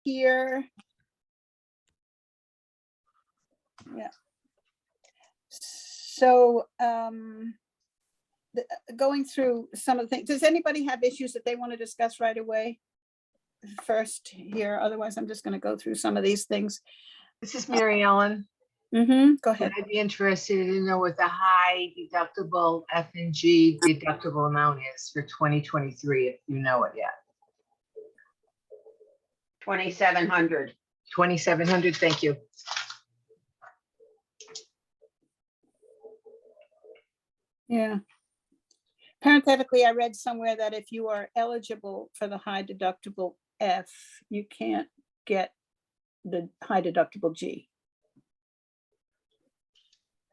here. Yeah. So going through some of the things, does anybody have issues that they want to discuss right away? First here, otherwise I'm just going to go through some of these things. This is Mary Ellen. Go ahead. I'd be interested to know what the high deductible F&G deductible amount is for 2023, if you know it yet. 2,700. 2,700, thank you. Yeah. Parenthetically, I read somewhere that if you are eligible for the high deductible F, you can't get the high deductible G.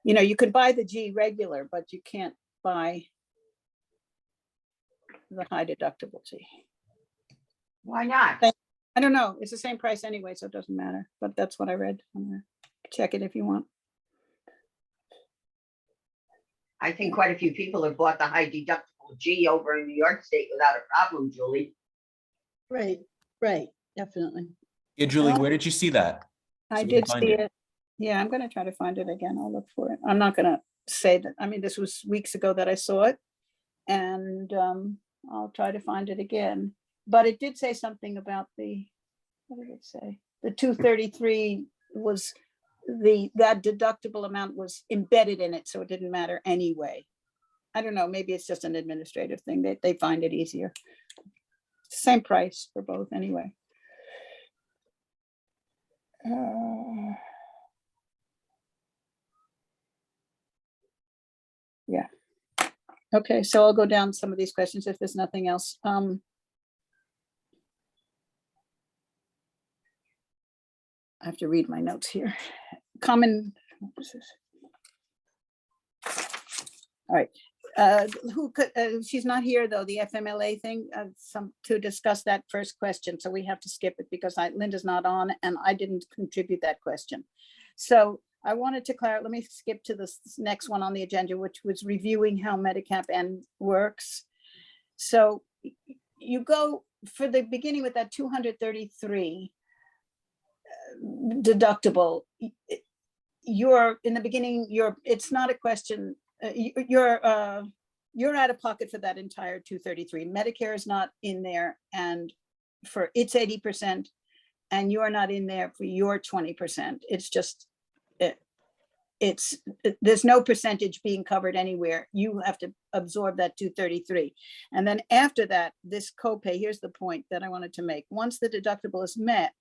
You know, you could buy the G regular, but you can't buy the high deductible G. Why not? I don't know. It's the same price anyway, so it doesn't matter. But that's what I read. Check it if you want. I think quite a few people have bought the high deductible G over in New York State without a problem, Julie. Right, definitely. Yeah, Julie, where did you see that? I So we can did find see it. it. Yeah, I'm going to try to find it again. I'll look for it. I'm not going to say that. I mean, this was weeks ago that I saw it, and I'll try to find it again. But it did say something about the, what did it say? The 233 was that deductible amount was embedded in it, so it didn't matter anyway. I don't know, maybe it's just an administrative thing that they find it easier. Same price for both anyway. Yeah. Okay, so I'll go down some of these questions if there's nothing else. I have to read my notes here. Common. What was this? All right. Who could? She's not here though. The FMLA thing. To discuss that first question, so we have to skip it because Linda's not on, and I didn't contribute that question. So I wanted to clarify. Let me skip to this next one on the agenda, which was reviewing how Medigap N works. So you go for the beginning with that 233 deductible. You're in the beginning. It's not a question. You're out of pocket for that entire 233. Medicare is not in there, and for its 80%, and you are not in there for your 20%. It's just there's no percentage being covered anywhere. You have to absorb that 233, and then after that, this copay. Here's the point that I wanted to make. Once the deductible is met,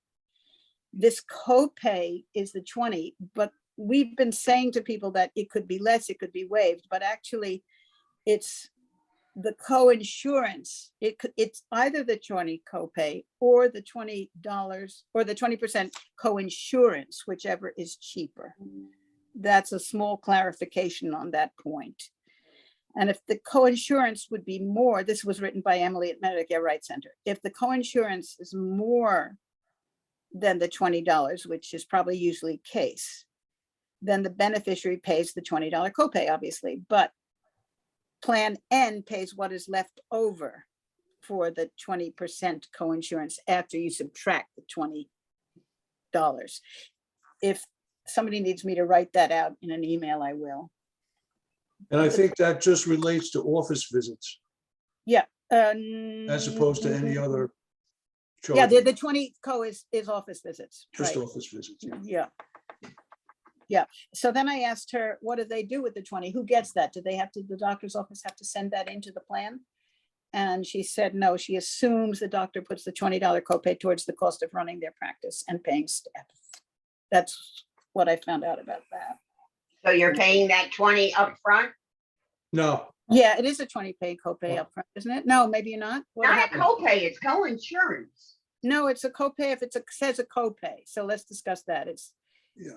this copay is the 20, but we've been saying to people that it could be less, it could be waived, but actually it's the co-insurance. It's either the 20 copay or the $20 or the 20% co-insurance, whichever is cheaper. That's a small clarification on that point. And if the co-insurance would be more, this was written by Emily at Medicare Rights Center. If the co-insurance is more than the $20, which is probably usually the case, then the beneficiary pays the $20 copay, obviously, but Plan N pays what is left over for the 20% co-insurance after you subtract the $20. If somebody needs me to write that out in an email, I will. And I think that just relates to office visits Yeah. as opposed to any other. Yeah, charge. the 20 co is office visits. Just right. office visits. Yeah. Yeah. So then I asked her, what do they do with the 20? Who gets that? Do they have to, the doctor's office have to send that into the plan? And she said, no, she assumes the doctor puts the $20 copay towards the cost of running their practice and paying staff. That's what I found out about that. So you're paying that 20 up front? No, Yeah, it is a 20 pay copay upfront, isn't it? No, maybe you're not. What Not a happened? copay, it's co-insurance. No, it's a copay if it says a copay. So let's discuss that. yeah,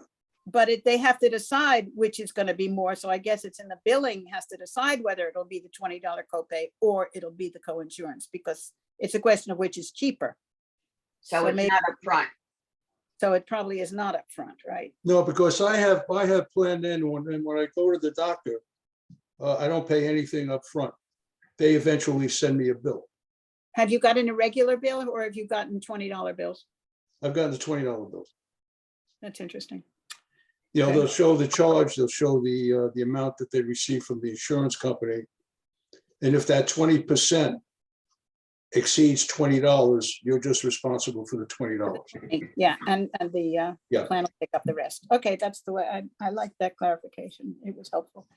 But they have to decide which is going to be more. So I guess it's in the billing has to decide whether it'll be the $20 copay or it'll be the co-insurance, because it's a question of which is cheaper. So it's maybe- not up front. So it probably is not upfront, right? no, because I have planned in when I go to the doctor, I don't pay anything up front. They eventually send me a bill. Have you gotten a regular bill or have you gotten $20 bills? I've gotten the $20 bill. That's interesting. You know, Okay. they'll show the charge, they'll show the amount that they received from the insurance company. And if that 20% exceeds $20, you're just responsible for the $20. Yeah, and the Yeah. plan will pick up the rest. Okay, that's the way, I like that clarification. It was helpful.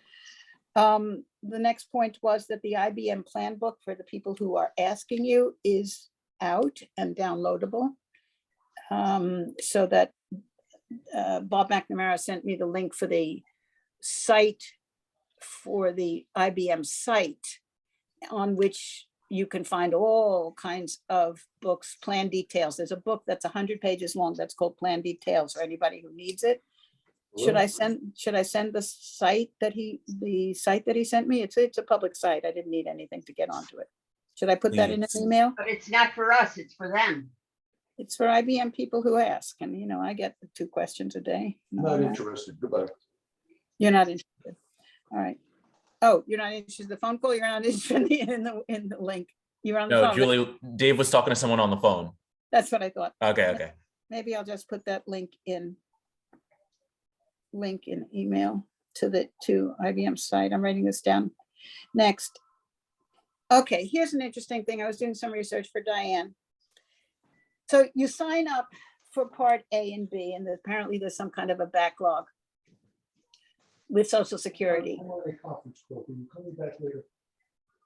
The next point was that the IBM Plan Book, for the people who are asking you, is out and downloadable. So that Bob McNamara sent me the link for the site, for the IBM site, on which you can find all kinds of books, plan details. There's a book that's 100 pages long that's called Plan Details for anybody who needs it. Should I send the site that he sent me? It's a public site. I didn't need anything to get onto it. Should I put that in an Please. email? But it's not for us, it's for them. It's for IBM people who ask, and you know, I get 2 questions a day. No, Not I'm interested. Goodbye. You're not interested. All right. Oh, you're not interested in the phone call? You're not interested in the link? You're on the No, phone? Julie, Dave was talking to someone on the phone. That's what I thought. Okay. Maybe I'll just put that link in email to IBM site. I'm writing this down. Next. Okay, here's an interesting thing. I was doing some research for Diane. So you sign up for part A and B, and apparently there's some kind of a backlog with Social Security. I'm on a conference call. Can you call me back later?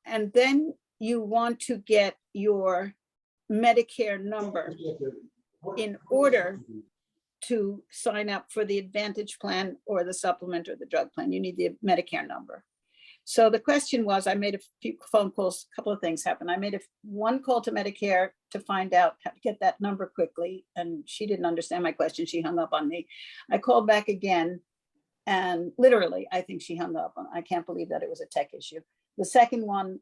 And then you want to get your Medicare number in order to sign up for the Advantage plan or the Supplement or the drug plan. You need the Medicare number. So the question was, I made a few phone calls, a couple of things happened. I made one call to Medicare to find out how to get that number quickly, and she didn't understand my question. She hung up on me. I called back again, and literally, I think she hung up. I can't believe that it was a tech issue. The second one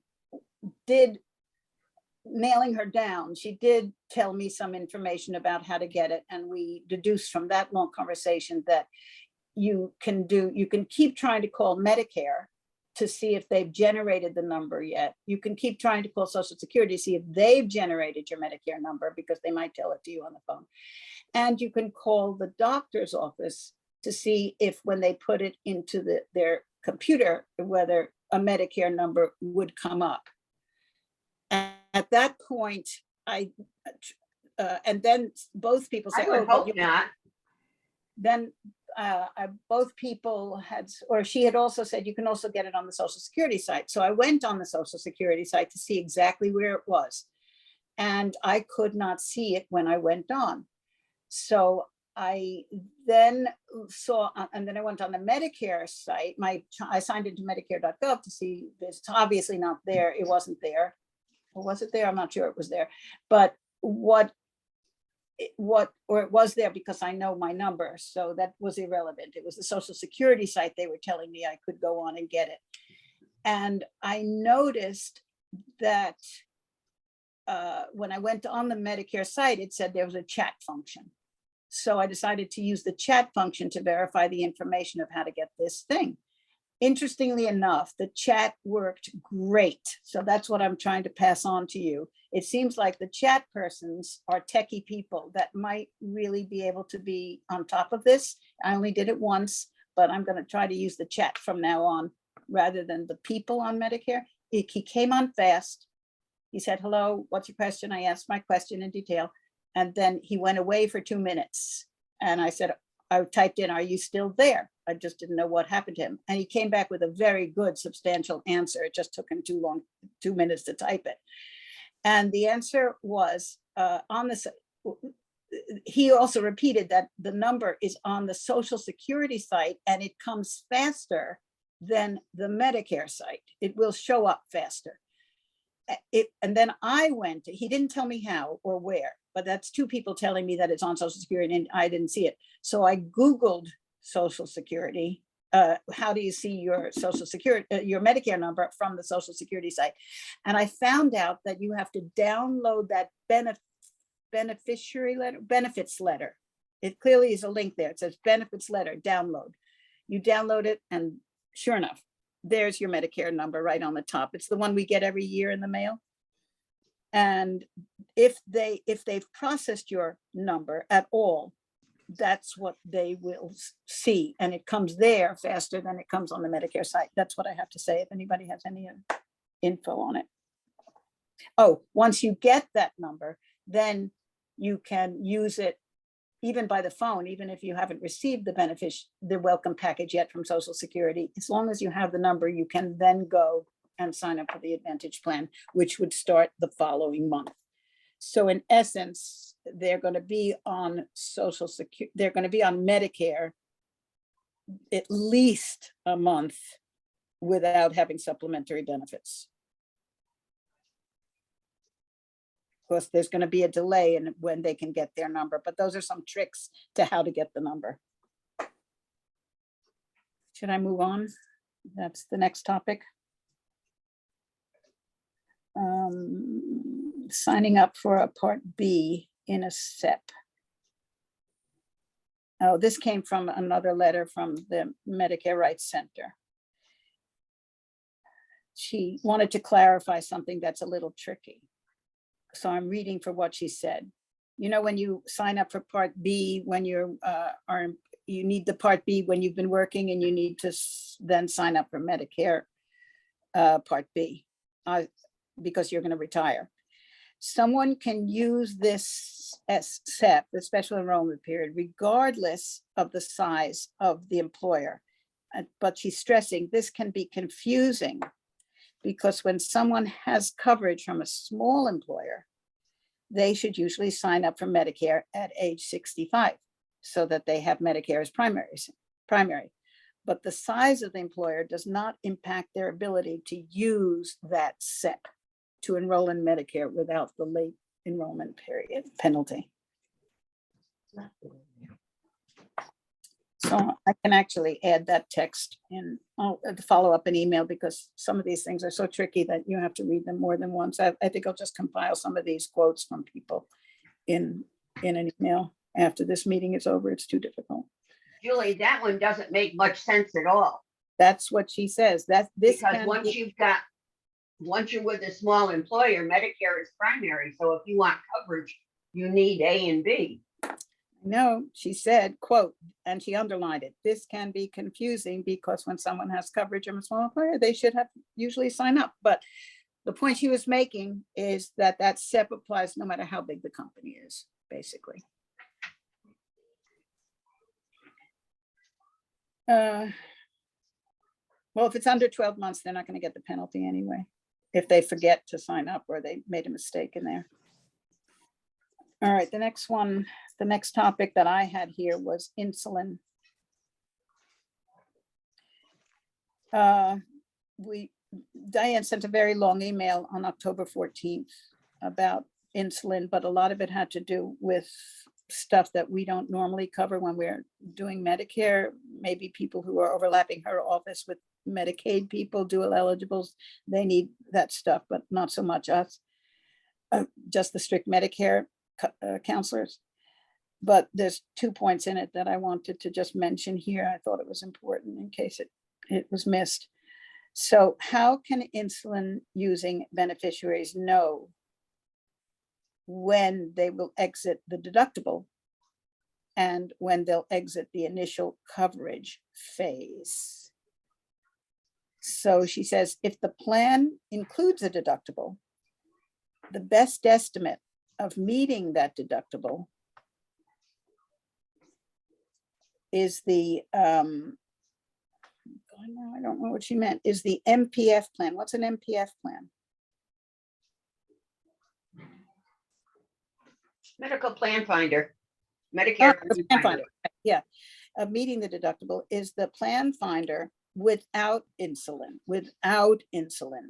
did, nailing her down, she did tell me some information about how to get it, and we deduced from that long conversation that you can keep trying to call Medicare to see if they've generated the number yet. You can keep trying to call Social Security to see if they've generated your Medicare number, because they might tell it to you on the phone. And you can call the doctor's office to see if, when they put it into their computer, whether a Medicare number would come up. And at that point, and then both people say, I would but hope not. then both people had, or she had also said, you can also get it on the Social Security site. So I went on the Social Security site to see exactly where it was. And I could not see it when I went on. So I then saw, and then I went on the Medicare site. I signed into Medicare.gov to see, it's obviously not there. It wasn't there. Or was it there? I'm not sure it was there. But it was there because I know my number. So that was irrelevant. It was the Social Security site. They were telling me I could go on and get it. And I noticed that when I went on the Medicare site, it said there was a chat function. So I decided to use the chat function to verify the information of how to get this thing. Interestingly enough, the chat worked great. So that's what I'm trying to pass on to you. It seems like the chat persons are techie people that might really be able to be on top of this. I only did it once, but I'm going to try to use the chat from now on rather than the people on Medicare. He came on fast. He said, hello, what's your question? I asked my question in detail. And then he went away for 2 minutes. And I said, I typed in, are you still there? I just didn't know what happened to him. And he came back with a very good, substantial answer. It just took him too long, 2 minutes to type it. And the answer was on this. He also repeated that the number is on the Social Security site and it comes faster than the Medicare site. It will show up faster. And then I went, he didn't tell me how or where, but that's 2 people telling me that it's on Social Security and I didn't see it. So I Googled Social Security. How do you see your Social Security, your Medicare number from the Social Security site? And I found out that you have to download that beneficiary letter, benefits letter. It clearly is a link there. It says benefits letter, download. You download it and sure enough, there's your Medicare number right on the top. It's the one we get every year in the mail. And if they've processed your number at all, that's what they will see. And it comes there faster than it comes on the Medicare site. That's what I have to say. If anybody has any info on it. Oh, once you get that number, then you can use it even by the phone, even if you haven't received the welcome package yet from Social Security. As long as you have the number, you can then go and sign up for the Advantage plan, which would start the following month. So in essence, they're going to be on Social Security, they're going to be on Medicare at least a month without having supplementary benefits. Of course, there's going to be a delay in when they can get their number, but those are some tricks to how to get the number. Should I move on? That's the next topic. Signing up for a Part B in a SEP. Oh, this came from another letter from the Medicare Rights Center. She wanted to clarify something that's a little tricky. So I'm reading for what she said. You know, when you sign up for Part B, when you need the Part B when you've been working, and you need to then sign up for Medicare Part B because you're going to retire. Someone can use this SEP, the special enrollment period, regardless of the size of the employer. But she's stressing this can be confusing, because when someone has coverage from a small employer, they should usually sign up for Medicare at age 65 so that they have Medicare as primary. But the size of the employer does not impact their ability to use that SEP to enroll in Medicare without the late enrollment period penalty. So I can actually add that text and I'll follow up an email, because some of these things are so tricky that you have to read them more than once. I think I'll just compile some of these quotes from people in an email after this meeting is over. It's too difficult. Julie, that one doesn't make much sense at all. That's what she says. That this Because can once you're with a small employer, Medicare is primary. So if you want coverage, you need A and B. No, she said, quote, and she underlined it, this can be confusing because when someone has coverage from a small employer, they should have usually sign up. But the point she was making is that that SEP applies no matter how big the company is, basically. Well, if it's under 12 months, they're not going to get the penalty anyway, if they forget to sign up or they made a mistake in there. All right, the next one, the next topic that I had here was insulin. Diane sent a very long email on October 14th about insulin, but a lot of it had to do with stuff that we don't normally cover when we're doing Medicare. Maybe people who are overlapping her office with Medicaid people, dual eligibles, they need that stuff, but not so much us, just the strict Medicare counselors. But there's 2 points in it that I wanted to just mention here. I thought it was important in case it was missed. So how can insulin using beneficiaries know when they will exit the deductible and when they'll exit the initial coverage phase? So she says, if the plan includes a deductible, the best estimate of meeting that deductible is the, I don't know what she meant, is the MPF plan. What's an MPF plan? Medical plan finder, Medicare. Oh, the plan finder. Yeah, meeting the deductible is the plan finder without insulin,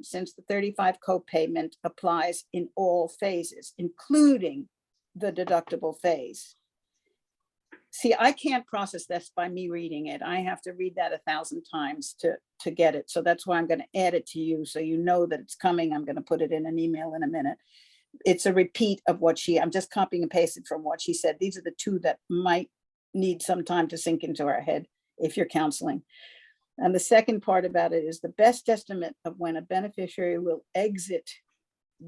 since the 35 copayment applies in all phases, including the deductible phase. See, I can't process this by me reading it. I have to read that 1,000 times to get it. So that's why I'm going to add it to you, so you know that it's coming. I'm going to put it in an email in a minute. It's a repeat of what I'm just copying and pasted from what she said. These are the two that might need some time to sink into our head if you're counseling. And the second part about it is the best estimate of when a beneficiary will exit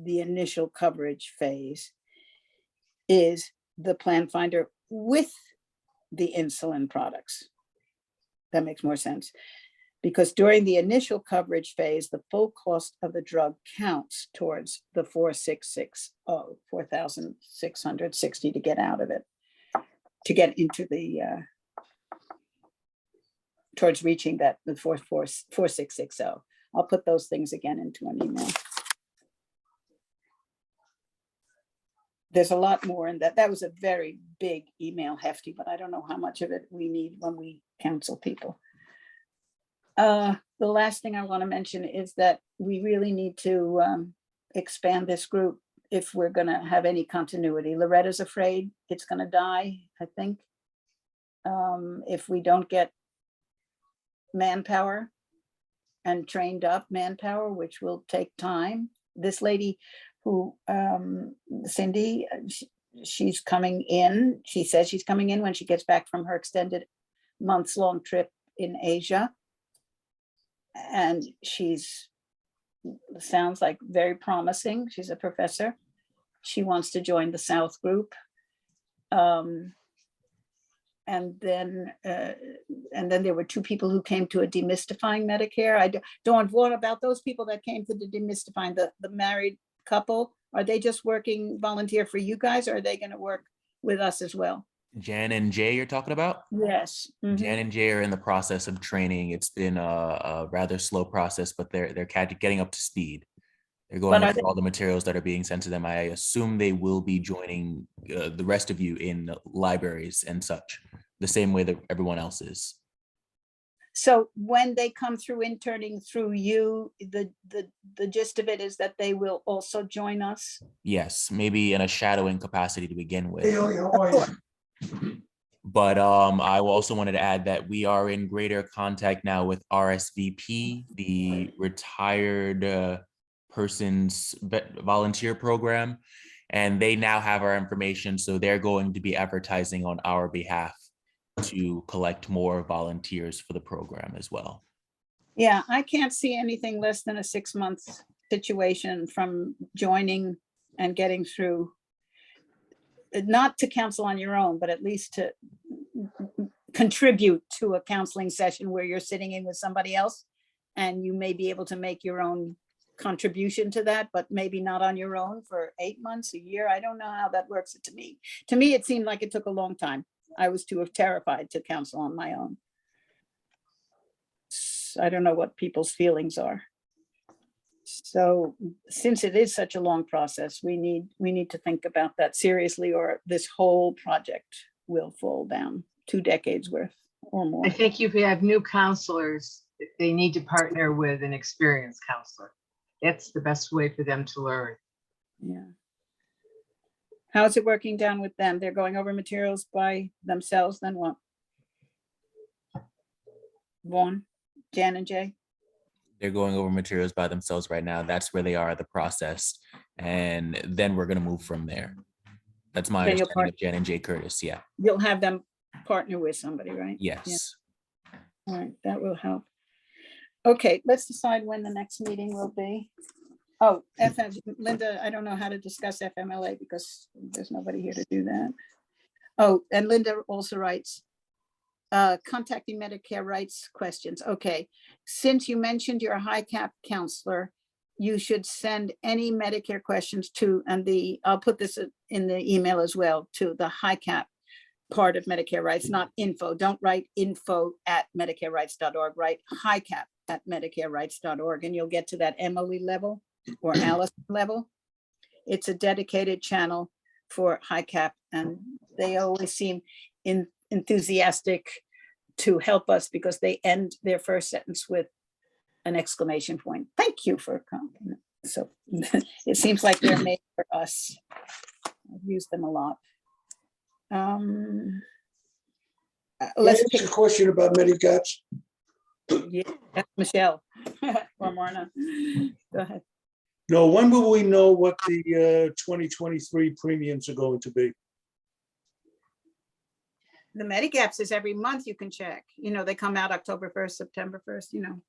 the initial coverage phase is the plan finder with the insulin products. That makes more sense. Because during the initial coverage phase, the full cost of the drug counts towards the 4,660 to get out of it, to get into the, towards reaching that, the 4660. I'll put those things again into an email. There's a lot more in that. That was a very big email, hefty, but I don't know how much of it we need when we counsel people. The last thing I want to mention is that we really need to expand this group if we're going to have any continuity. Loretta's afraid it's going to die, I think, if we don't get manpower and trained up manpower, which will take time. This lady who, Cindy, she's coming in. She says she's coming in when she gets back from her extended months-long trip in Asia. And sounds like very promising. She's a professor. She wants to join the South group. And then there were two people who came to a demystifying Medicare. I don't want about those people that came to the demystifying, the married couple. Are they just working volunteer for you guys, or are they going to work with us as well? Jan and Jay you're talking about? Yes. Mhm. Jan and Jay are in the process of training. It's been a rather slow process, but they're getting up to speed. They're going But are over all the materials that are being sent to them. I assume they will be joining the rest of you in libraries and such, the same way that everyone else is. So when they come through interning through you, the gist of it is that they will also join us? Yes, maybe in a shadowing capacity to begin with. Hey, how are you? But I also wanted to add that we are in greater contact now with RSVP, the retired persons volunteer program, and they now have our information. So they're going to be advertising on our behalf to collect more volunteers for the program as well. Yeah, I can't see anything less than a 6-month situation from joining and getting through. Not to counsel on your own, but at least to contribute to a counseling session where you're sitting in with somebody else and you may be able to make your own contribution to that, but maybe not on your own for 8 months, a year. I don't know how that works. To me, it seemed like it took a long time. I was too terrified to counsel on my own. I don't know what people's feelings are. So since it is such a long process, we need to think about that seriously, or this whole project will fall down 2 decades worth or more. I think if you have new counselors, they need to partner with an experienced counselor. That's the best way for them to learn. Yeah. How's it working down with them? They're going over materials by themselves, then what? Vaughn, Jan and Jay? They're going over materials by themselves right now. That's where they are at the process. And then we're going to move from there. That's my Then you'll understanding of Jan and Jay Curtis. Yeah. You'll have them partner with somebody, right? Yes. All right, that will help. Okay, let's decide when the next meeting will be. Oh, Linda, I don't know how to discuss FMLA because there's nobody here to do that. Oh, and Linda also writes, contacting Medicare rights questions. Okay, since you mentioned you're a high cap counselor, you should send any Medicare questions to, and I'll put this in the email as well, to the high cap part of Medicare rights, not info. Don't write info@medicarerights.org, write high cap at medicarerights.org, and you'll get to that Emily level or Alice level. It's a dedicated channel for high cap, and they always seem enthusiastic to help us because they end their first sentence with an exclamation point. Thank you for coming. So it seems like they're made for us. I've used them a lot. Let's Ask pick, a question about Medicaps. yeah, that's Michelle or Marna. Go ahead. No, when will we know what the 2023 premiums are going to be? The Medigaps is every month you can check. You know, they come out October 1st, September 1st, you know.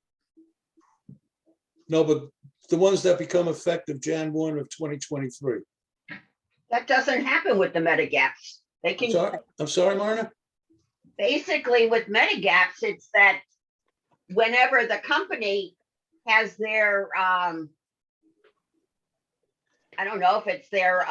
No, but The ones that become effective Jan 1 of 2023. That doesn't happen with the Medigaps. They can, I'm sorry, Marna? basically with Medigaps, it's that whenever the company has their, I don't know if it's their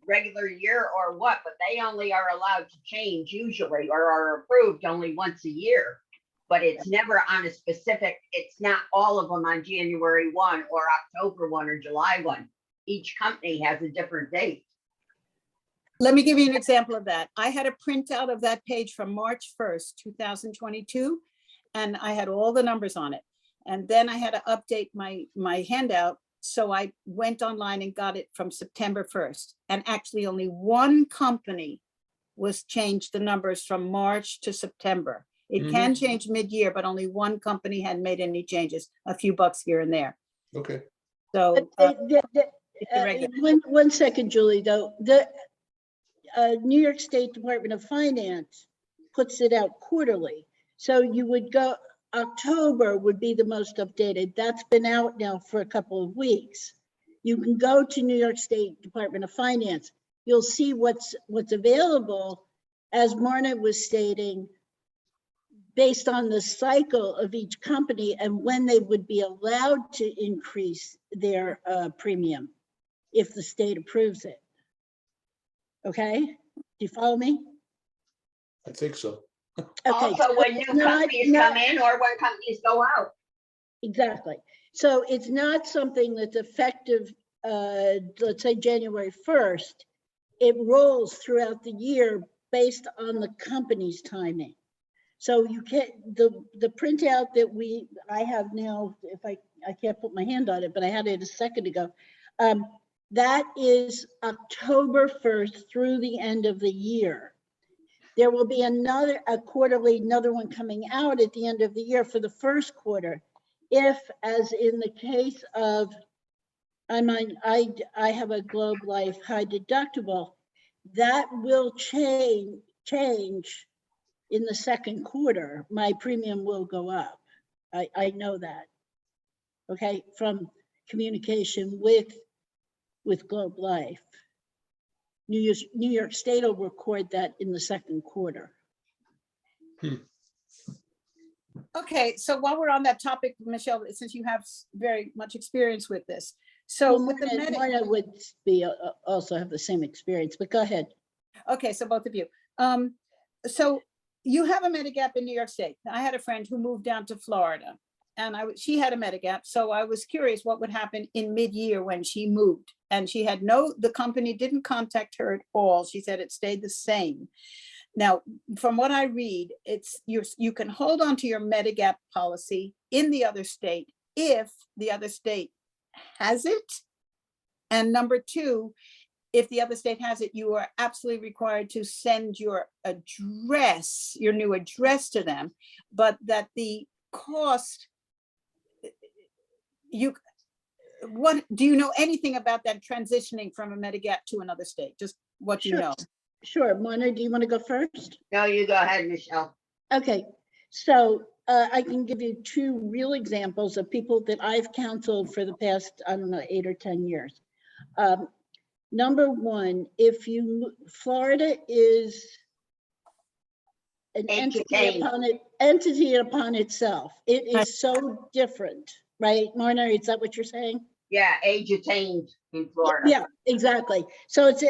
regular year or what, but they only are allowed to change usually or are approved only once a year. But it's never on a specific, it's not all of them on January 1 or October 1 or July 1. Each company has a different date. Let me give you an example of that. I had a printout of that page from March 1st, 2022, and I had all the numbers on it. And then I had to update my handout. So I went online and got it from September 1st. And actually only one company was changed the numbers from March to September. It can change mid-year, but only one company had made any changes, a few bucks here and there. Okay. So it's a regular. One second, Julie, though. The New York State Department of Finance puts it out quarterly. So you would go, October would be the most updated. That's been out now for a couple of weeks. You can go to New York State Department of Finance. You'll see what's available, as Marna was stating, based on the cycle of each company and when they would be allowed to increase their premium if the state approves it. Okay, do you follow me? I think so. Okay. Also, when new companies come in or when companies go out. Exactly. So it's not something that's effective, let's say January 1st. It rolls throughout the year based on the company's timing. So you can't, the printout that I have now, if I can't put my hand on it, but I had it a second ago. That is October 1st through the end of the year. There will be another one coming out at the end of the year for the first quarter. If, as in the case of, I have a Globe Life high deductible, that will change in the second quarter. My premium will go up. I know that. Okay, from communication with Globe Life. New York State will record that in the second quarter. Okay, so while we're on that topic, Michelle, since you have very much experience with this. So Well, with the Marna would be also have the same experience, but go ahead. Okay, so both of you. So you have a Medigap in New York State. I had a friend who moved down to Florida and she had a Medigap. So I was curious what would happen in mid-year when she moved. And she had the company didn't contact her at all. She said it stayed the same. Now, from what I read, you can hold on to your Medigap policy in the other state if the other state has it. And number two, if the other state has it, you are absolutely required to send your address, your new address to them, but that the cost, what do you know anything about that transitioning from a Medigap to another state? Just what you know. Sure, Marna, do you want to go first? No, you go ahead, Michelle. Okay, so I can give you two real examples of people that I've counseled for the past, I don't know, 8 or 10 years. Number one, Florida is an entity upon itself. It is so different, right? Marna, is that what you're saying? Yeah, age attained in Florida. Yeah, exactly. So it's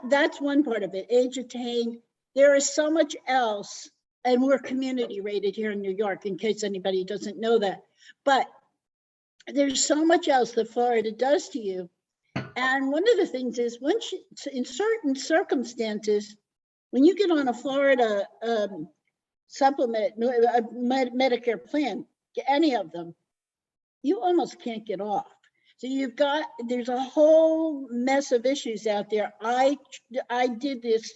that's one part of it. Age attained. There is so much else, and we're community rated here in New York, in case anybody doesn't know that. But there's so much else that Florida does to you. And one of the things is in certain circumstances, when you get on a Florida supplement, Medicare plan, any of them, you almost can't get off. So there's a whole mess of issues out there. I did this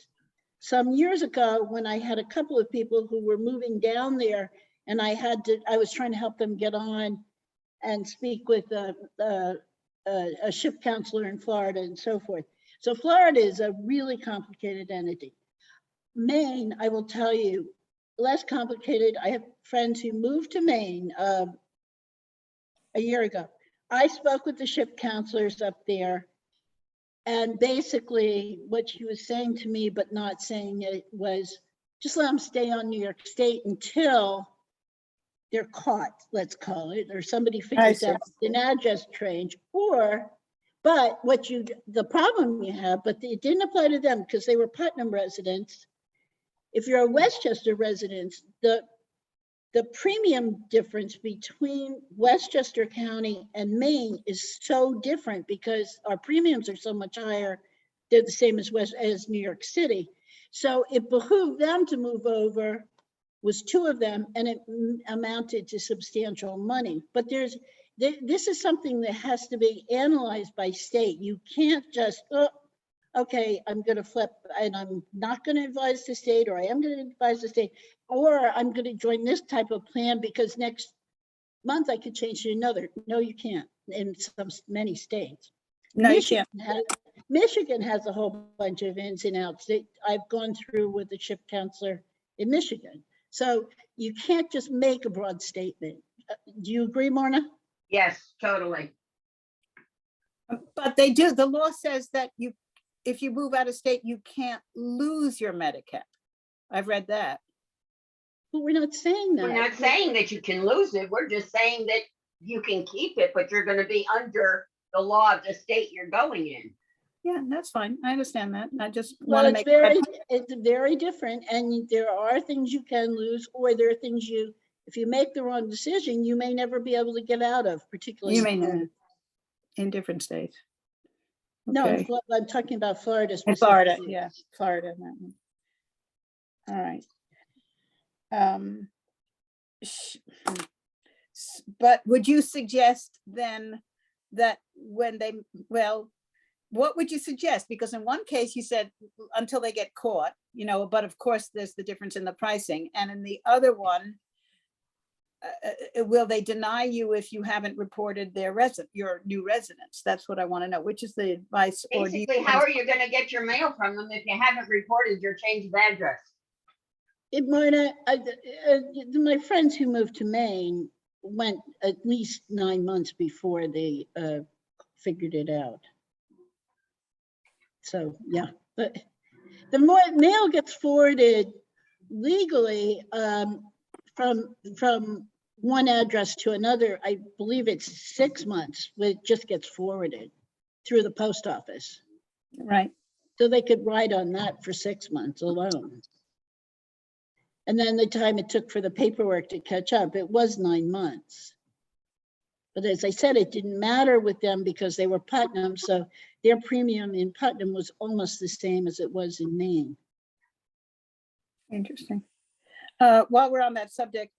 some years ago when I had a couple of people who were moving down there, and I was trying to help them get on and speak with a ship counselor in Florida and so forth. So Florida is a really complicated entity. Maine, I will tell you, less complicated. I have friends who moved to Maine a year ago. I spoke with the ship counselors up there. And basically what she was saying to me, but not saying it, was just let them stay on New York State until they're caught, let's call it, or somebody figures see. out an address change, but the problem you have, but it didn't apply to them because they were Putnam residents. If you're a Westchester resident, the premium difference between Westchester County and Maine is so different because our premiums are so much higher. They're the same as New York City. So it behooved them to move over, was 2 of them, and it amounted to substantial money. But this is something that has to be analyzed by state. You can't just, okay, I'm going to flip and I'm not going to advise the state, or I am going to advise the state, or I'm going to join this type of plan because next month I could change to another. No, you can't in many states. No, you can't. Michigan has a whole bunch of ins and outs that I've gone through with the ship counselor in Michigan. So you can't just make a broad statement. Do you agree, Marna? Yes, totally. But they do, the law says that if you move out of state, you can't lose your Medicare. I've read that. But we're not saying that. We're not saying that you can lose it. We're just saying that you can keep it, but you're going to be under the law of the state you're going in. Yeah, that's fine. I understand that. I just Well, want to it's very different, and there are things you can lose, or there are things if you make the wrong decision, you may never be able to get out of, particularly. You may know in different states. No, Okay. I'm talking about Florida In Florida, specifically. yeah, Florida. All right. But would you suggest then that what would you suggest? Because in one case you said until they get caught, but of course there's the difference in the pricing. And in the other one, will they deny you if you haven't reported your new residence? That's what I want to know. Which is the advice? Basically, how are you going to get your mail from them if you haven't reported your change of address? It might, my friends who moved to Maine went at least 9 months before they figured it out. So, yeah, but the mail gets forwarded legally from one address to another. I believe it's 6 months, but it just gets forwarded through the post office. Right. So they could ride on that for 6 months alone. And then the time it took for the paperwork to catch up, it was 9 months. But as I said, it didn't matter with them because they were Putnam, so their premium in Putnam was almost the same as it was in Maine. Interesting. While we're on that subject,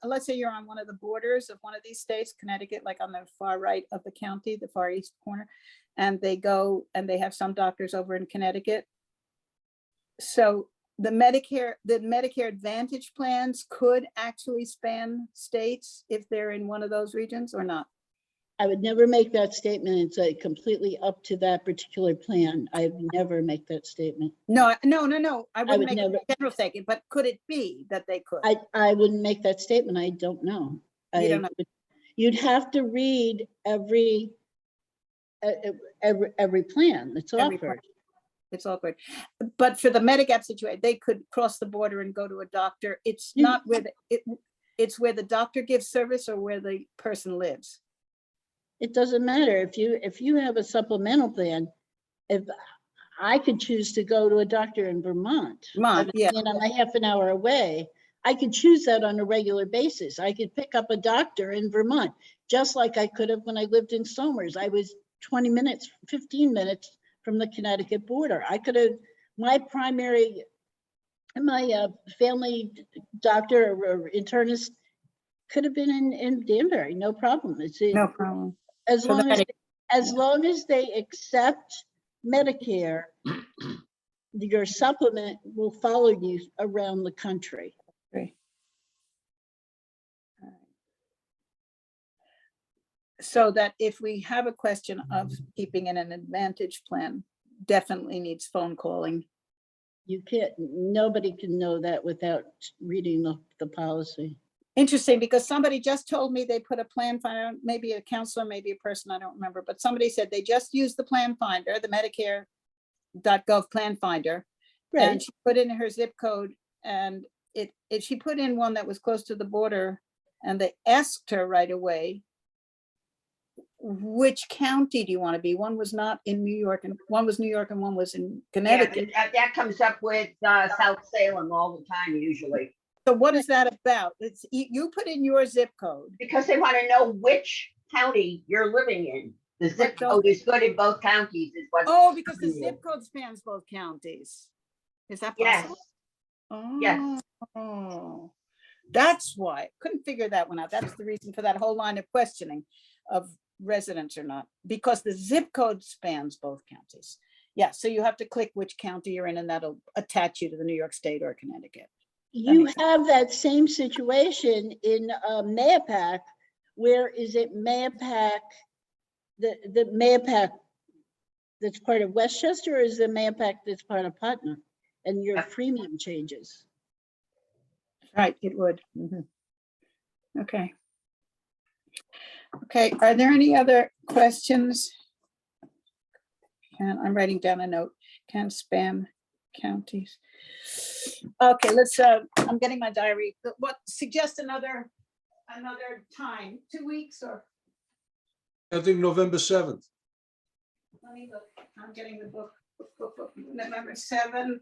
let's say you're on one of the borders of one of these states, Connecticut, like on the far right of the county, the far east corner, and they go and they have some doctors over in Connecticut. So the Medicare Advantage plans could actually span states if they're in one of those regions or not? I would never make that statement. It's completely up to that particular plan. I would never make that statement. No. I wouldn't would make never- a general statement, but could it be that they could? I wouldn't make that statement. I don't know. You don't know. You'd have to read every plan that's Every offered. It's all good. But for the Medigap situation, they could cross the border and go to a doctor. It's You- not where it's where the doctor gives service or where the person lives. It doesn't matter if you have a supplemental plan. If I could choose to go to a doctor in Vermont, Vermont, yeah. and I'm a half an hour away, I could choose that on a regular basis. I could pick up a doctor in Vermont, just like I could have when I lived in Somers. I was 20 minutes, 15 minutes from the Connecticut border. I could have, my family doctor or internist could have been in Danbury, no problem. No problem. As So long as they accept Medicare, your supplement will follow you around the country. Great. So that if we have a question of keeping in an Advantage plan, definitely needs phone calling. Nobody can know that without reading the policy. Interesting, because somebody just told me they put a plan finder, maybe a counselor, maybe a person, I don't remember, but somebody said they just used the plan finder, the Medicare.gov plan finder. And Right, she put in her zip code, and she put in one that was close to the border, and they asked her right away, which county do you want to be? One was not in New York, and one was New York, and one was in Yeah, Connecticut. that comes up with South Salem all the time usually, So what is that about? It's, you put in your zip code. because they want to know which county you're living in. The zip But code is good in both counties is what. Oh, because the zip code spans both counties. Is that Yes, possible? yes. Oh, that's why. Couldn't figure that one out. That's the reason for that whole line of questioning of residents or not, because the zip code spans both counties. Yeah, so you have to click which county you're in, and that'll attach you to the New York State or Connecticut. you makes have that same situation in Mayapack, where is it Mayapack, the Mayapack that's part of Westchester, or is the Mayapack that's part of Putnam? And your premium changes. Right, it would. Mhm. Okay. Okay, are there any other questions? I'm writing down a note. Can spam counties. Okay, let's, I'm getting my diary. What, suggest another time, 2 weeks or? I think November 7th. Let me look. I'm getting the book. November 7th.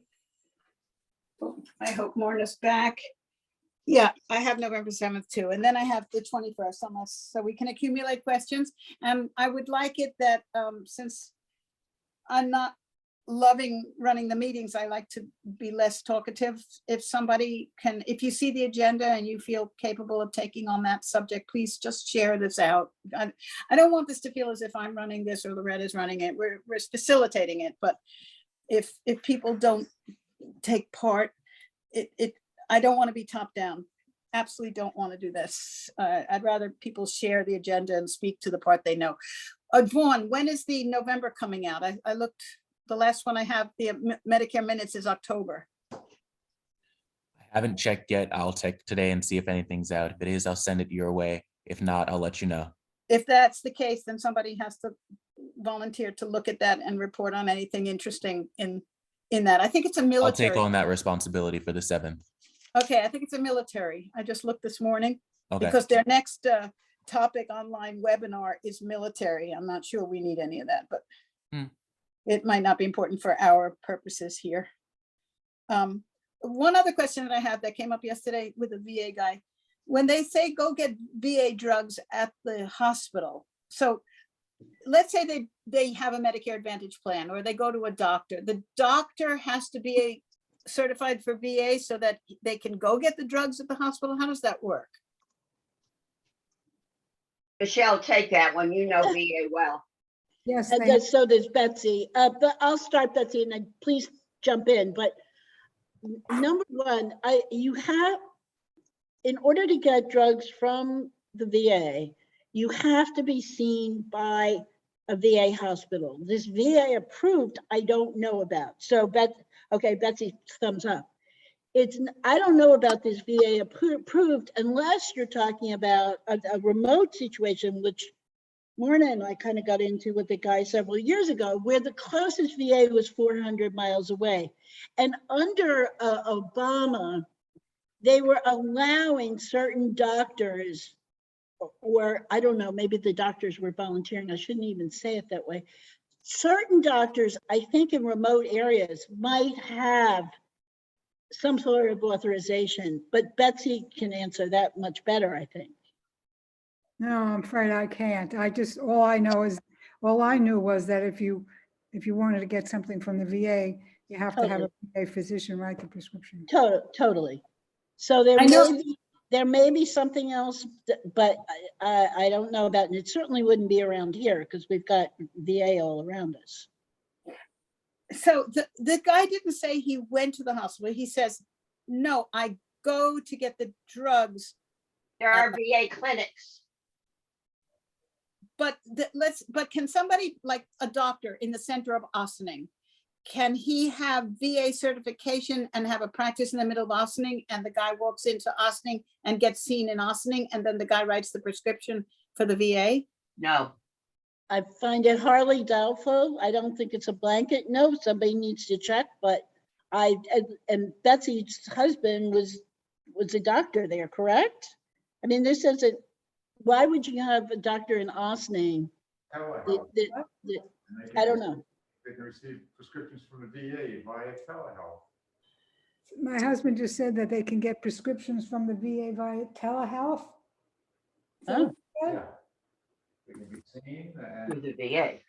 I hope Morna's back. Yeah, I have November 7th too. And then I have the 21st, almost, so we can accumulate questions. And I would like it that, since I'm not loving running the meetings, I like to be less talkative. If somebody can, if you see the agenda and you feel capable of taking on that subject, please just share this out. I don't want this to feel as if I'm running this or Loretta's running it. We're facilitating it, but if people don't take part, I don't want to be top down. Absolutely don't want to do this. I'd rather people share the agenda and speak to the part they know. Vaughn, when is the November coming out? I looked, the last one I have, the Medicare minutes is October. I haven't checked yet. I'll check today and see if anything's out. If it is, I'll send it your way. If not, I'll let you know. If that's the case, then somebody has to volunteer to look at that and report on anything interesting in that. I think it's a I'll military. take on that responsibility for the 7th. Okay, I think it's a military. I just looked this morning Okay. because their next topic online webinar is military. I'm not sure we need any of that, but it might not be important for our purposes here. One other question that I have that came up yesterday with a VA guy, when they say go get VA drugs at the hospital. So let's say they have a Medicare Advantage plan, or they go to a doctor. The doctor has to be certified for VA so that they can go get the drugs at the hospital. How does that work? Michelle, take that one. You know VA well. Yes, And then so does Betsy. But I'll start, Betsy, and then please jump in. But number one, you have, in order to get drugs from the VA, you have to be seen by a VA hospital. This VA approved, I don't know about. So okay, Betsy, thumbs up. I don't know about this VA approved unless you're talking about a remote situation, which Morna and I kind of got into with the guy several years ago, where the closest VA was 400 miles away. And under Obama, they were allowing certain doctors, or I don't know, maybe the doctors were volunteering. I shouldn't even say it that way. Certain doctors, I think in remote areas, might have some sort of authorization, but Betsy can answer that much better, I think. No, I'm afraid I can't. All I knew was that if you wanted to get something from the VA, you have to have a VA physician write the prescription. Totally. So there may be something else, but I don't know about, and it certainly wouldn't be around here because we've got VA all around us. So the guy didn't say he went to the hospital. He says, no, I go to get the drugs. There are VA clinics. But can somebody, like a doctor in the center of Ossining, can he have VA certification and have a practice in the middle of Ossining, and the guy walks into Ossining and gets seen in Ossining, and then the guy writes the prescription for the VA? No, I find it hardly doubtful. I don't think it's a blanket. No, somebody needs to check, but and Betsy's husband was a doctor there, correct? I mean, this isn't, why would you have a doctor in Ossining? Telehealth. that- And they I can don't receive- know. They can receive prescriptions from the VA via telehealth. My husband just said that they can get prescriptions from the VA via telehealth. Is that Oh. what you said? Yeah. They can be seen through and the VA.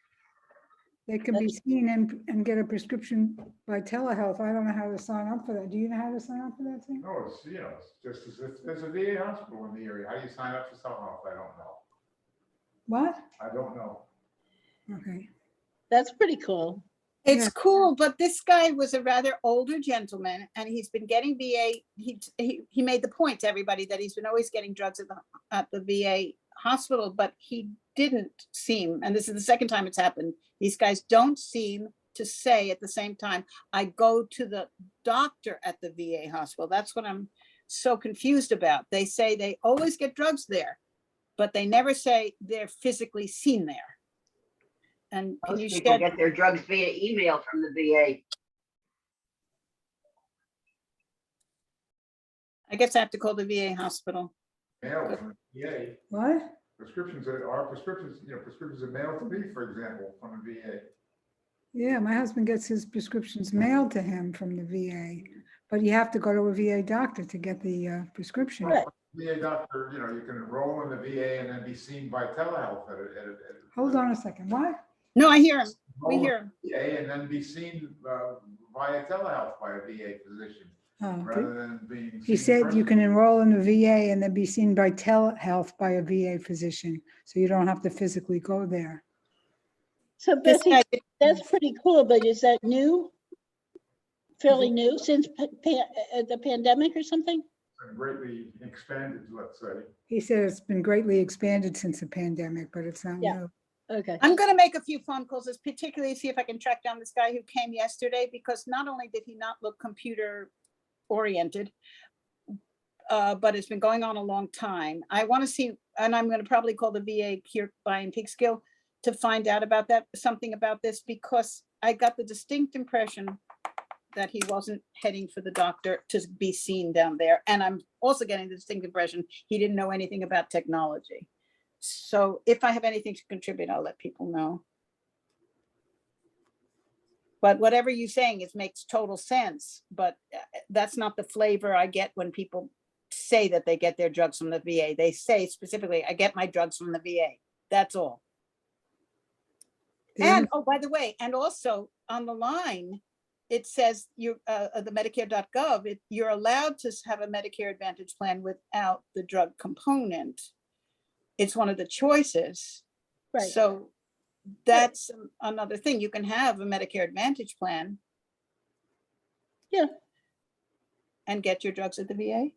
They can be seen and get a prescription by telehealth. I don't know how to sign up for that. Do you know how to sign up for that thing? no, it's, it's just as if there's a VA hospital in the area. How do you sign up for telehealth? I don't know. What? I don't know. Okay. That's pretty cool. It's Yeah. cool, but this guy was a rather older gentleman, and he's been getting VA. He made the point to everybody that he's been always getting drugs at the VA hospital, but he didn't seem, and this is the second time it's happened, these guys don't seem to say at the same time, I go to the doctor at the VA hospital. That's what I'm so confused about. They say they always get drugs there, but they never say they're physically seen there. And can Most you people shed, get their drugs via email from the VA. I guess I have to call the VA hospital. Mail from the VA. What? Prescriptions prescriptions are mailed to me, for example, from the VA. Yeah, my husband gets his prescriptions mailed to him from the VA, but you have to go to a VA doctor to get the prescription. Right. VA doctor, you can enroll in the VA and then be seen by telehealth Hold on a second. What? No, I hear him. We enroll in hear him. the VA and then be seen via telehealth by a VA physician, Oh, rather than being. he seen in said you person. can enroll in the VA and then be seen by telehealth by a VA physician, so you don't have to physically go there. So This Betsy, guy, that's pretty cool, but is that new? Fairly new since the pandemic or something? And greatly expanded, let's say. He said it's been greatly expanded since the pandemic, but it's not Yeah. new. Okay. I'm gonna make a few phone calls, particularly see if I can track down this guy who came yesterday, because not only did he not look computer oriented, but it's been going on a long time. I want to see, and I'm gonna probably call the VA here in Peekskill to find out about that, something about this, because I got the distinct impression that he wasn't heading for the doctor to be seen down there. And I'm also getting the distinct impression he didn't know anything about technology. So if I have anything to contribute, I'll let people know. But whatever you're saying, it makes total sense, but that's not the flavor I get when people say that they get their drugs from the VA. They say specifically, I get my drugs from the VA. That's all. And, oh, by the way, and also on the line, it says you, the Medicare.gov, you're allowed to have a Medicare Advantage plan without the drug component. It's one of the choices. Right. So that's another thing. You can have a Medicare Advantage plan. Yeah. And get your drugs at the VA.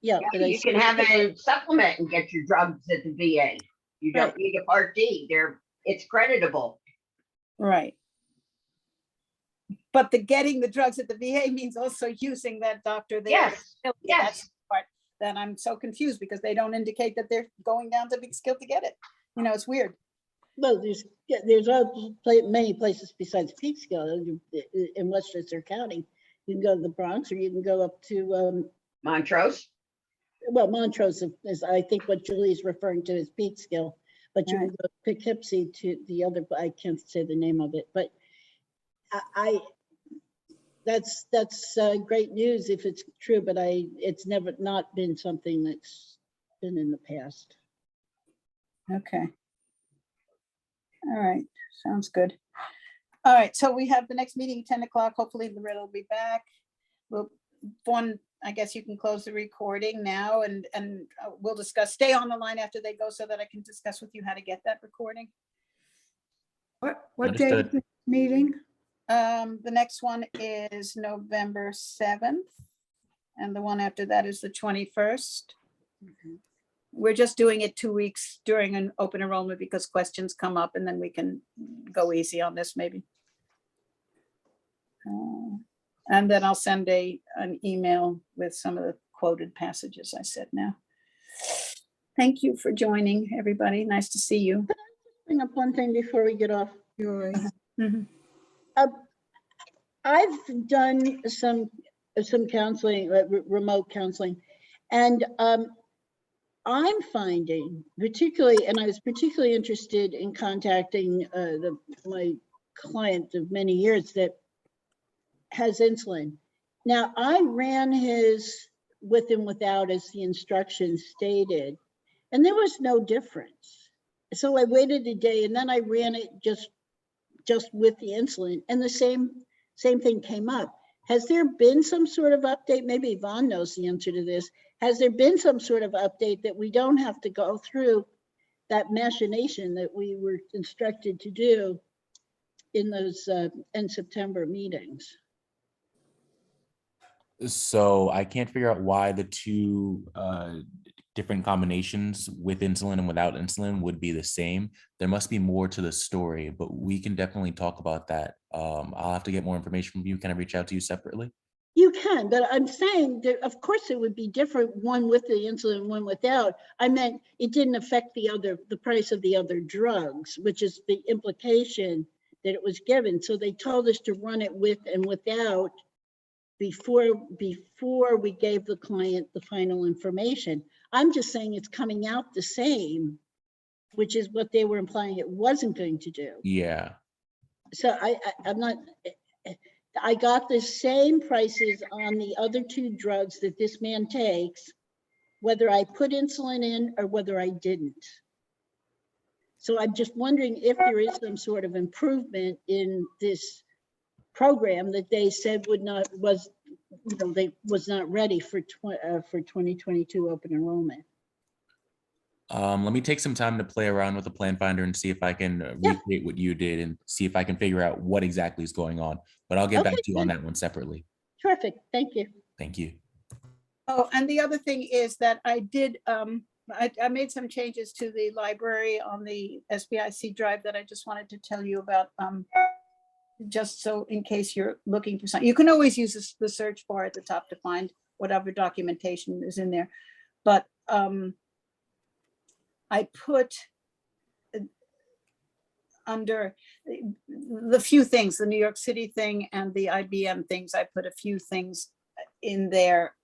Yeah. Yeah, but I you see- can have a supplement and get your drugs at the VA. You don't Right. need a Part D. It's creditable. Right. But the getting the drugs at the VA means also using that doctor there. Yes, That's yes. the part that I'm so confused, because they don't indicate that they're going down to Peekskill to get it. It's weird. Well, there's many places besides Peekskill in Westchester County. You can go to the Bronx, or you can go up to, Montrose. well, Montrose is, I think what Julie's referring to is Peekskill. But you can go to Poughkeepsie to the other, I can't say the name of it, but that's great news if it's true, but it's never not been something that's been in the past. Okay. All right, sounds good. All right, so we have the next meeting, 10 o'clock. Hopefully Loretta will be back. I guess you can close the recording now, and we'll discuss, stay on the line after they go so that I can discuss with you how to get that recording. What day is Understood. the meeting? The next one is November 7th, and the one after that is the 21st. We're just doing it 2 weeks during an open enrollment because questions come up, and then we can go easy on this maybe. And then I'll send an email with some of the quoted passages I said now. Thank you for joining, everybody. Nice to see you. Bring up one thing before we get off. Julie. Mhm. I've done some counseling, remote counseling, and I'm finding particularly, and I was particularly interested in contacting my client of many years that has insulin. Now, I ran his with and without as the instructions stated, and there was no difference. So I waited a day and then I ran it just with the insulin, and the same thing came up. Has there been some sort of update? Maybe Yvonne knows the answer to this. Has there been some sort of update that we don't have to go through that machination that we were instructed to do in those in September meetings? So I can't figure out why the two different combinations with insulin and without insulin would be the same. There must be more to the story, but we can definitely talk about that. I'll have to get more information from you. Can I reach out to you separately? You can, but I'm saying that of course it would be different, one with the insulin, one without. I meant it didn't affect the price of the other drugs, which is the implication that it was given. So they told us to run it with and without before we gave the client the final information. I'm just saying it's coming out the same, which is what they were implying it wasn't going to do. Yeah. So I'm not, I got the same prices on the other two drugs that this man takes, whether I put insulin in or whether I didn't. So I'm just wondering if there is some sort of improvement in this program that they said was not ready for 2022 open enrollment. Let me take some time to play around with the plan finder and see if I can recreate what you did and see if I can figure out what exactly is going on. But I'll get back to you on that one separately. Terrific. Thank you. Thank you. Oh, and the other thing is that I did, I made some changes to the library on the SBIC drive that I just wanted to tell you about. Just so in case you're looking for something, you can always use the search bar at the top to find whatever documentation is in there. But I put under the few things, the New York City thing and the IBM things, I put a few things in there.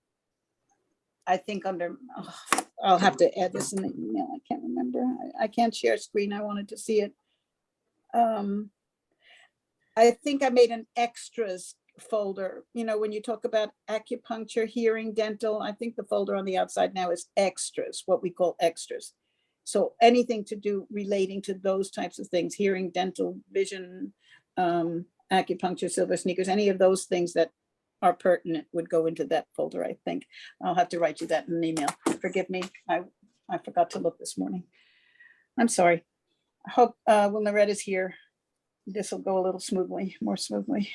I think under, I'll have to add this in the email. I can't remember. I can't share screen. I wanted to see it. I think I made an extras folder. You know, when you talk about acupuncture, hearing, dental, I think the folder on the outside now is extras, what we call extras. So anything to do relating to those types of things, hearing, dental, vision, acupuncture, silver sneakers, any of those things that are pertinent would go into that folder, I think. I'll have to write you that in an email. Forgive me. I forgot to look this morning. I'm sorry. I hope when Loretta's here, this will go a little more smoothly.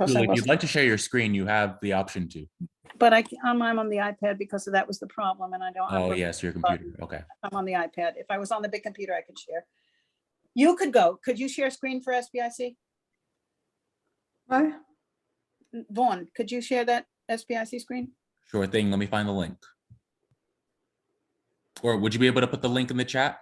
Julie, if you'd like to share your screen, you have the option to. But I'm on the iPad because that was the problem, and I don't. Oh, yes, your computer. Okay. I'm on the iPad. If I was on the big computer, I could share. You could go. Could you share screen for SBIC? What? Vaughn, could you share that SBIC screen? Sure thing. Let me find the link. Or would you be able to put the link in the chat?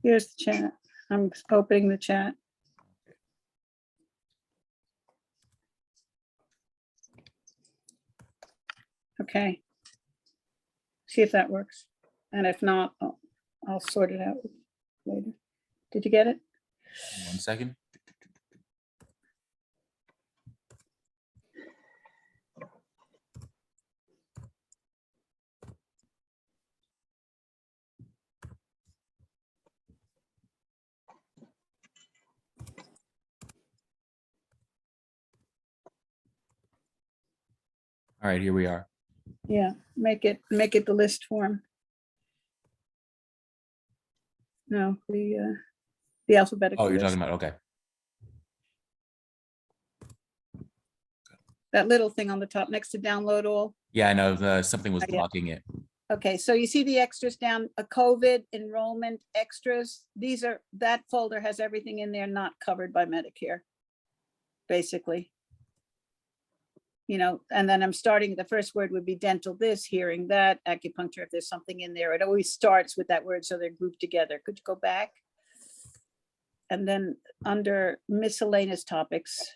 Here's the chat. I'm opening the chat. Okay. See if that works. And if not, I'll sort it out later. Did you get it? 1 second. All right, here we are. Yeah, make it the list form. No, the alphabetical Oh, you're list. talking about, okay. That little thing on the top next to download all. Yeah, I know something was Yeah. blocking it. Okay, so you see the extras down, a COVID enrollment extras. That folder has everything in there not covered by Medicare, basically. You know, and then I'm starting, the first word would be dental this, hearing that, acupuncture, if there's something in there. It always starts with that word, so they're grouped together. Could you go back? And then under miscellaneous topics,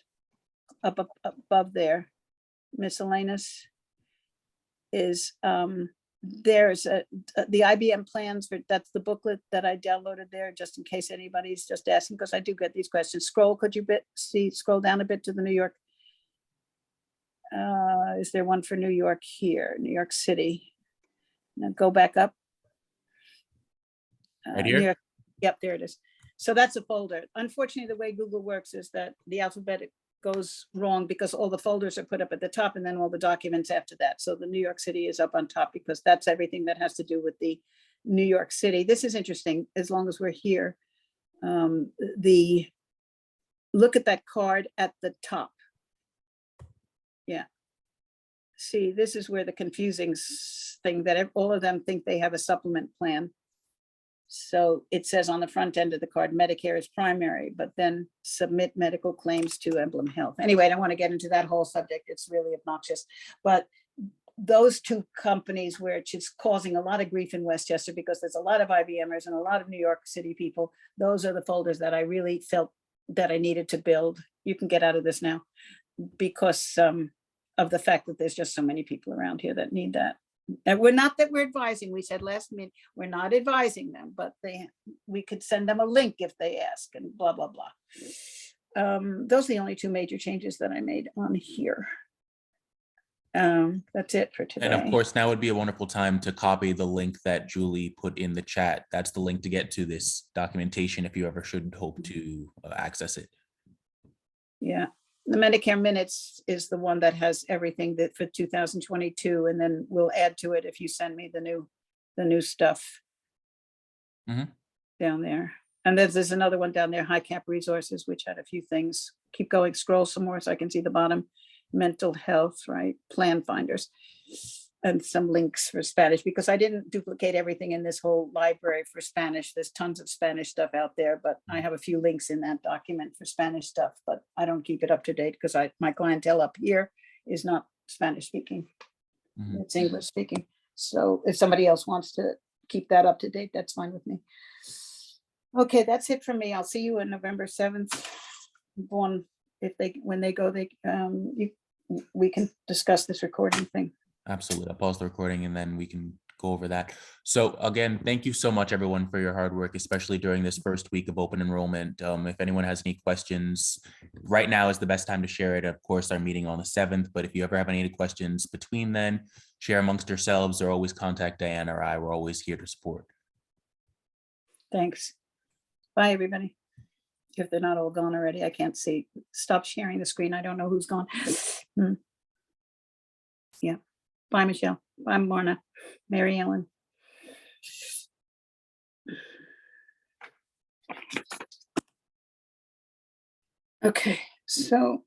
up above there, miscellaneous is, there's the IBM plans for, that's the booklet that I downloaded there, just in case anybody's just asking, because I do get these questions. Could you scroll down a bit to the New York? Is there one for New York here, New York City? Now go back up. Right New here? York- Yep, there it is. So that's a folder. Unfortunately, the way Google works is that the alphabet goes wrong because all the folders are put up at the top and then all the documents after that. So the New York City is up on top because that's everything that has to do with the New York City. This is interesting, as long as we're here. Look at that card at the top. Yeah. See, this is where the confusing thing that all of them think they have a supplement plan. So it says on the front end of the card, Medicare is primary, but then submit medical claims to Emblem Health. Anyway, I don't want to get into that whole subject. It's really obnoxious. But those two companies, which is causing a lot of grief in Westchester because there's a lot of IBMers and a lot of New York City people, those are the folders that I really felt that I needed to build. You can get out of this now because of the fact that there's just so many people around here that need that. And we're not that we're advising, we said last minute, we're not advising them, but we could send them a link if they ask and blah, blah, blah. Those are the only two major changes that I made on here. That's it for today. And of course, now would be a wonderful time to copy the link that Julie put in the chat. That's the link to get to this documentation if you ever should hope to access it. Yeah, the Medicare minutes is the one that has everything that for 2022, and then we'll add to it if you send me the new stuff down there. And there's another one down there, high cap resources, which had a few things. Keep going, scroll some more so I can see the bottom. Mental health, right? Plan finders. And some links for Spanish, because I didn't duplicate everything in this whole library for Spanish. There's tons of Spanish stuff out there, but I have a few links in that document for Spanish stuff, but I don't keep it up to date because my clientele up here is not Spanish speaking. It's English speaking. So if somebody else wants to keep that up to date, that's fine with me. Okay, that's it for me. I'll see you on November 7th. When they go, we can discuss this recording thing. Absolutely. I'll pause the recording and then we can go over that. So again, thank you so much, everyone, for your hard work, especially during this first week of open enrollment. If anyone has any questions, right now is the best time to share it. Of course, our meeting on the 7th, but if you ever have any questions between then, share amongst yourselves or always contact Diane or I. We're always here to support. Thanks. Bye, everybody. If they're not all gone already, I can't see. Stop sharing the screen. I don't know who's gone. Yeah. Bye, Michelle. Bye, Morna. Mary Ellen. Okay, so